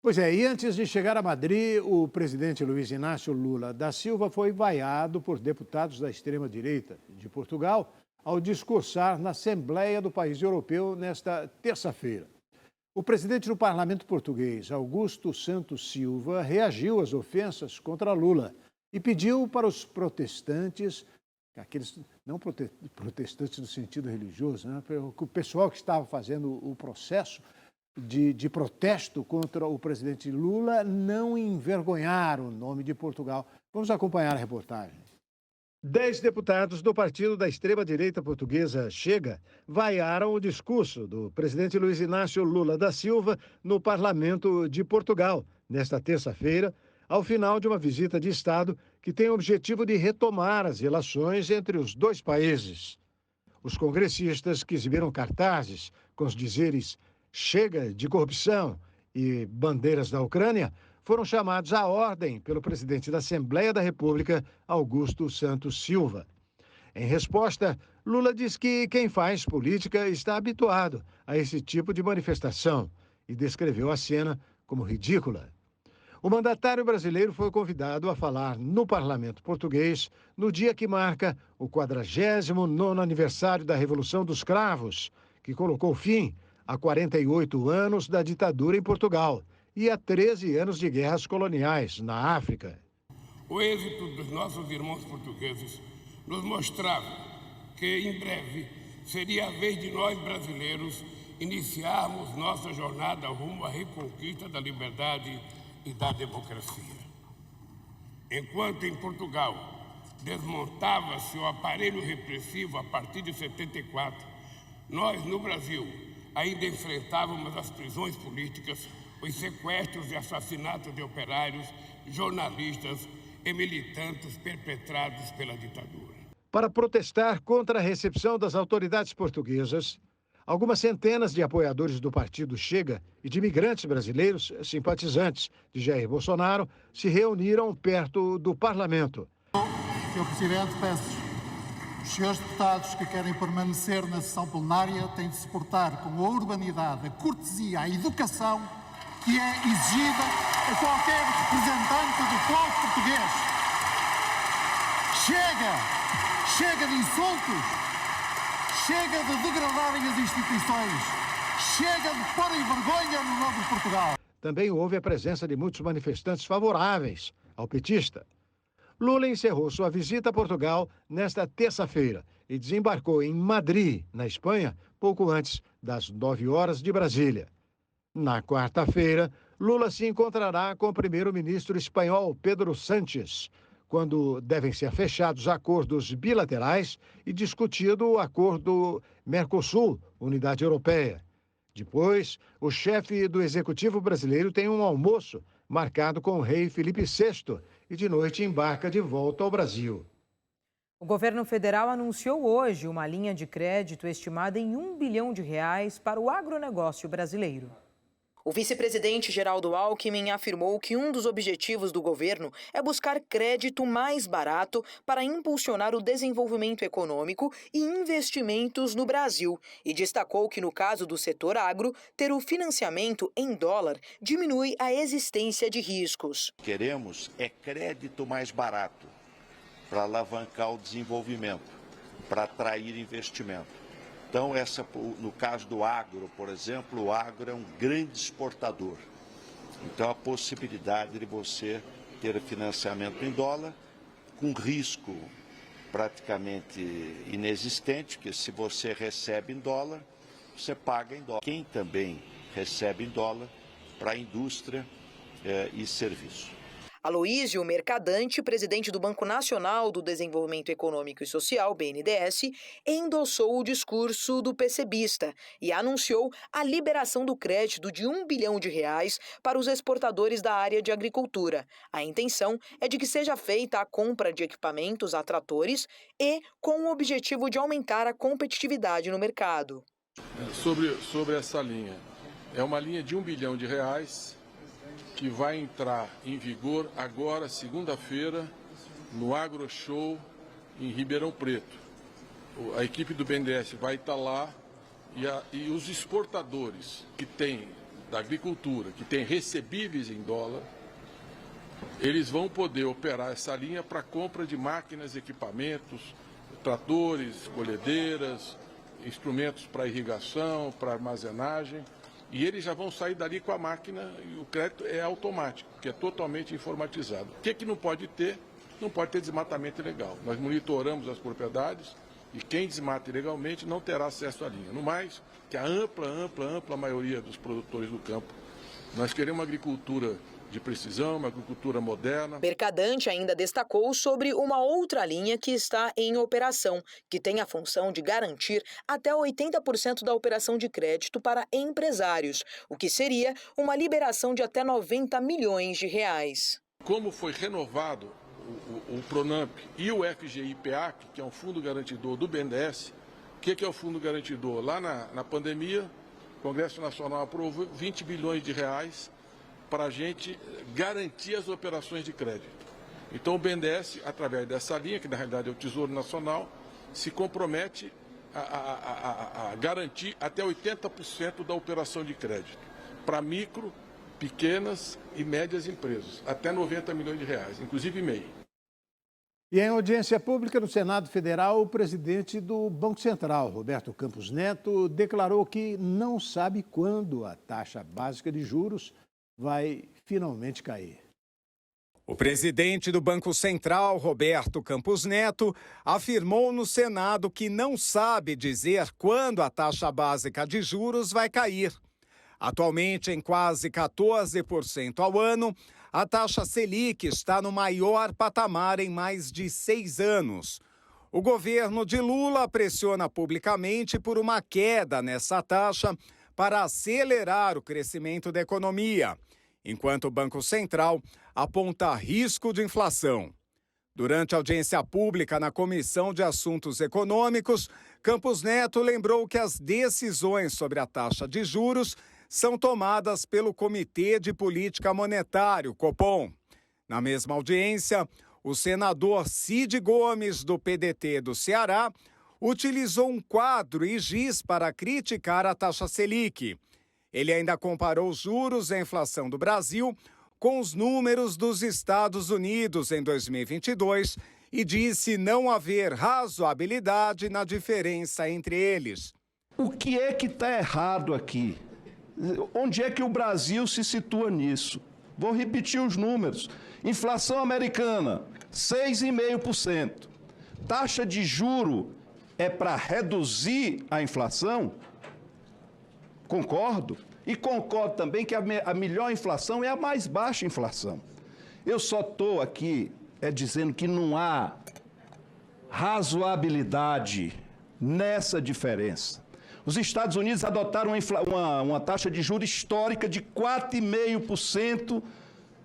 Pois é, e antes de chegar a Madrid, o presidente Luiz Inácio Lula da Silva foi vaiado por deputados da extrema-direita de Portugal ao discursar na Assembleia do país europeu nesta terça-feira. O presidente do parlamento português, Augusto Santos Silva, reagiu às ofensas contra Lula e pediu para os protestantes, aqueles não protestantes no sentido religioso, né, o pessoal que estava fazendo o processo de protesto contra o presidente Lula, não envergonhar o nome de Portugal. Vamos acompanhar a reportagem. 10 deputados do partido da extrema-direita portuguesa Chega vaiaram o discurso do presidente Luiz Inácio Lula da Silva no Parlamento de Portugal, nesta terça-feira, ao final de uma visita de Estado que tem o objetivo de retomar as relações entre os dois países. Os congressistas que exibiram cartazes com os dizeres "Chega de corrupção" e bandeiras da Ucrânia foram chamados à ordem pelo presidente da Assembleia da República, Augusto Santos Silva. Em resposta, Lula diz que quem faz política está habituado a esse tipo de manifestação e descreveu a cena como ridícula. O mandatário brasileiro foi convidado a falar no parlamento português no dia que marca o 49º aniversário da Revolução dos Cravos, que colocou fim a 48 anos da ditadura em Portugal e a 13 anos de guerras coloniais na África. O êxito dos nossos irmãos portugueses nos mostrava que em breve seria a vez de nós brasileiros iniciarmos nossa jornada rumo à reconquista da liberdade e da democracia. Enquanto em Portugal desmontava-se o aparelho repressivo a partir de 74, nós no Brasil ainda enfrentávamos as prisões políticas, os sequestros e assassinatos de operários, jornalistas e militantes perpetrados pela ditadura. Para protestar contra a recepção das autoridades portuguesas, algumas centenas de apoiadores do partido Chega e de imigrantes brasileiros simpatizantes de Jair Bolsonaro se reuniram perto do parlamento. Sr. Presidente, peço. Os senhores deputados que querem permanecer na sessão plenária têm de se portar com a urbanidade, a cortesia, a educação que é exigida a qualquer representante do povo português. Chega de insultos, chega de degradarem as instituições, chega de porem vergonha no nome de Portugal. Também houve a presença de muitos manifestantes favoráveis ao petista. Lula encerrou sua visita a Portugal nesta terça-feira e desembarcou em Madrid, na Espanha, pouco antes das 9 horas de Brasília. Na quarta-feira, Lula se encontrará com o primeiro-ministro espanhol Pedro Sánchez, quando devem ser fechados acordos bilaterais e discutido o acordo Mercosul-Unidade Europeia. Depois, o chefe do executivo brasileiro tem um almoço marcado com o rei Felipe VI e de noite embarca de volta ao Brasil. O governo federal anunciou hoje uma linha de crédito estimada em R$ 1 bilhão para o agronegócio brasileiro. O vice-presidente Geraldo Alckmin afirmou que um dos objetivos do governo é buscar crédito mais barato para impulsionar o desenvolvimento econômico e investimentos no Brasil e destacou que, no caso do setor agro, ter o financiamento em dólar diminui a existência de riscos. Queremos crédito mais barato para alavancar o desenvolvimento, para atrair investimento. Então, no caso do agro, por exemplo, o agro é um grande exportador. Então, a possibilidade de você ter financiamento em dólar, com risco praticamente inexistente, porque se você recebe em dólar, você paga em dólar. Quem também recebe em dólar para a indústria e serviço. Aloísio Mercadante, presidente do Banco Nacional do Desenvolvimento Econômico e Social, BNDES, endossou o discurso do PCBista e anunciou a liberação do crédito de R$ 1 bilhão para os exportadores da área de agricultura. A intenção é de que seja feita a compra de equipamentos a tratores e com o objetivo de aumentar a competitividade no mercado. Sobre essa linha, é uma linha de R$ 1 bilhão que vai entrar em vigor agora, segunda-feira, no Agro Show em Ribeirão Preto. A equipe do BNDES vai estar lá e os exportadores que têm da agricultura, que tem recebíveis em dólar, eles vão poder operar essa linha para compra de máquinas, equipamentos, tratores, colhedeiras, instrumentos para irrigação, para armazenagem, e eles já vão sair dali com a máquina e o crédito é automático, que é totalmente informatizado. O que não pode ter? Não pode ter desmatamento ilegal. Nós monitoramos as propriedades e quem desmata ilegalmente não terá acesso à linha. No mais, que a ampla maioria dos produtores do campo, nós queremos uma agricultura de precisão, uma agricultura moderna. Mercadante ainda destacou sobre uma outra linha que está em operação, que tem a função de garantir até 80% da operação de crédito para empresários, o que seria uma liberação de até 90 milhões de reais. Como foi renovado o Pronamp e o FGI-PEAC, que é um fundo garantidor do BNDES, o que é o fundo garantidor? Lá na pandemia, o Congresso Nacional aprovou 20 bilhões de reais para a gente garantir as operações de crédito. Então o BNDES, através dessa linha, que na realidade é o Tesouro Nacional, se compromete a garantir até 80% da operação de crédito para micro, pequenas e médias empresas, até 90 milhões de reais, inclusive MEI. E em audiência pública no Senado Federal, o presidente do Banco Central, Roberto Campos Neto, declarou que não sabe quando a taxa básica de juros vai finalmente cair. O presidente do Banco Central, Roberto Campos Neto, afirmou no Senado que não sabe dizer quando a taxa básica de juros vai cair. Atualmente, em quase 14% ao ano, a taxa Selic está no maior patamar em mais de 6 anos. O governo de Lula pressiona publicamente por uma queda nessa taxa para acelerar o crescimento da economia, enquanto o Banco Central aponta risco de inflação. Durante a audiência pública na Comissão de Assuntos Econômicos, Campos Neto lembrou que as decisões sobre a taxa de juros são tomadas pelo Comitê de Política Monetária, o Copom. Na mesma audiência, o senador Cid Gomes, do PDT do Ceará, utilizou um quadro e giz para criticar a taxa Selic. Ele ainda comparou os juros e a inflação do Brasil com os números dos Estados Unidos em 2022 e disse não haver razoabilidade na diferença entre eles. O que é que está errado aqui? Onde é que o Brasil se situa nisso? Vou repetir os números. Inflação americana, 6,5%. Taxa de juro é para reduzir a inflação? Concordo. E concordo também que a melhor inflação é a mais baixa inflação. Eu só estou aqui dizendo que não há razoabilidade nessa diferença. Os Estados Unidos adotaram uma taxa de juros histórica de 4,5%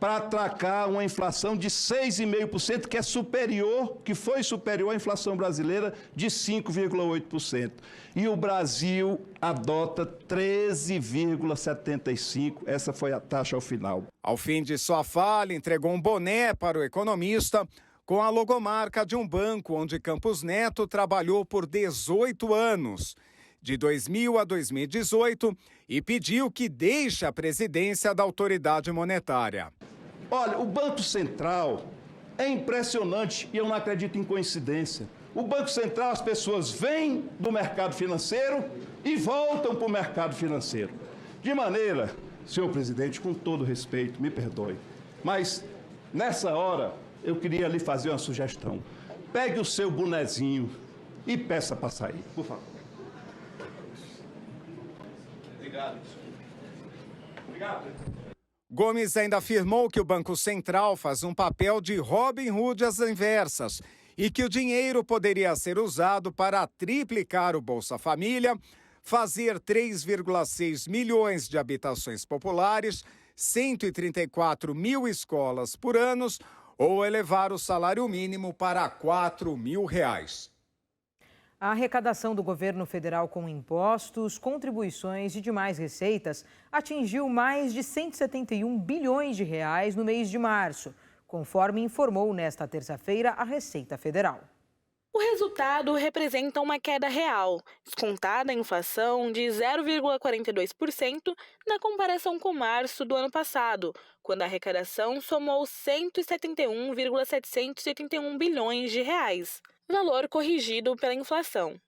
para atracar uma inflação de 6,5%, que foi superior à inflação brasileira de 5,8%. E o Brasil adota 13,75%. Essa foi a taxa ao final. Ao fim de sua fala, entregou um boné para o economista com a logomarca de um banco onde Campos Neto trabalhou por 18 anos. De 2000 a 2018, e pediu que deixe a presidência da autoridade monetária. Olha, o Banco Central é impressionante e eu não acredito em coincidência. O Banco Central, as pessoas vêm do mercado financeiro e voltam para o mercado financeiro. De maneira, senhor presidente, com todo respeito, me perdoe, mas nessa hora eu queria lhe fazer uma sugestão. Pegue o seu bonezinho e peça para sair, por favor. Obrigado. Gomes ainda afirmou que o Banco Central faz um papel de Robin Hood às inversas e que o dinheiro poderia ser usado para triplicar o Bolsa Família, fazer 3,6 milhões de habitações populares, 134 mil escolas por ano ou elevar o salário mínimo para R$ 4.000. A arrecadação do governo federal com impostos, contribuições e demais receitas atingiu mais de 171 bilhões de reais no mês de março, conforme informou nesta terça-feira a Receita Federal. O resultado representa uma queda real, descontada a inflação de 0,42% na comparação com março do ano passado, quando a arrecadação somou 171,781 bilhões de reais, valor corrigido pela inflação.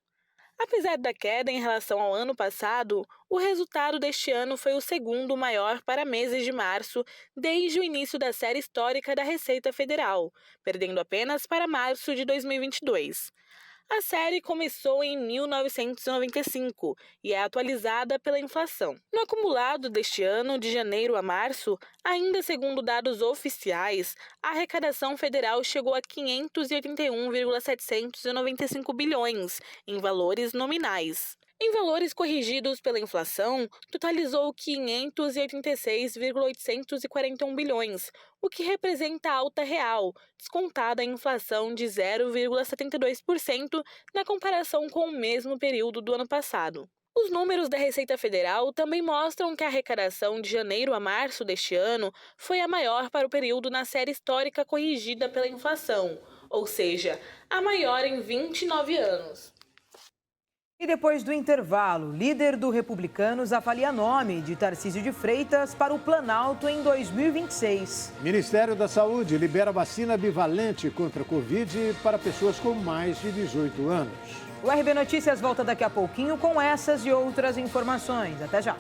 Apesar da queda em relação ao ano passado, o resultado deste ano foi o segundo maior para meses de março desde o início da série histórica da Receita Federal, perdendo apenas para março de 2022. A série começou em 1995 e é atualizada pela inflação. No acumulado deste ano, de janeiro a março, ainda segundo dados oficiais, a arrecadação federal chegou a 581,795 bilhões em valores nominais. Em valores corrigidos pela inflação, totalizou 586,841 bilhões, o que representa alta real, descontada a inflação de 0,72% na comparação com o mesmo período do ano passado. Os números da Receita Federal também mostram que a arrecadação de janeiro a março deste ano foi a maior para o período na série histórica corrigida pela inflação, ou seja, a maior em 29 anos. E depois do intervalo, líder do Republicanos avalia nome de Tarcísio de Freitas para o Planalto em 2026. Ministério da Saúde libera vacina bivalente contra a Covid para pessoas com mais de 18 anos. O RB Notícias volta daqui a pouquinho com essas e outras informações. Até já.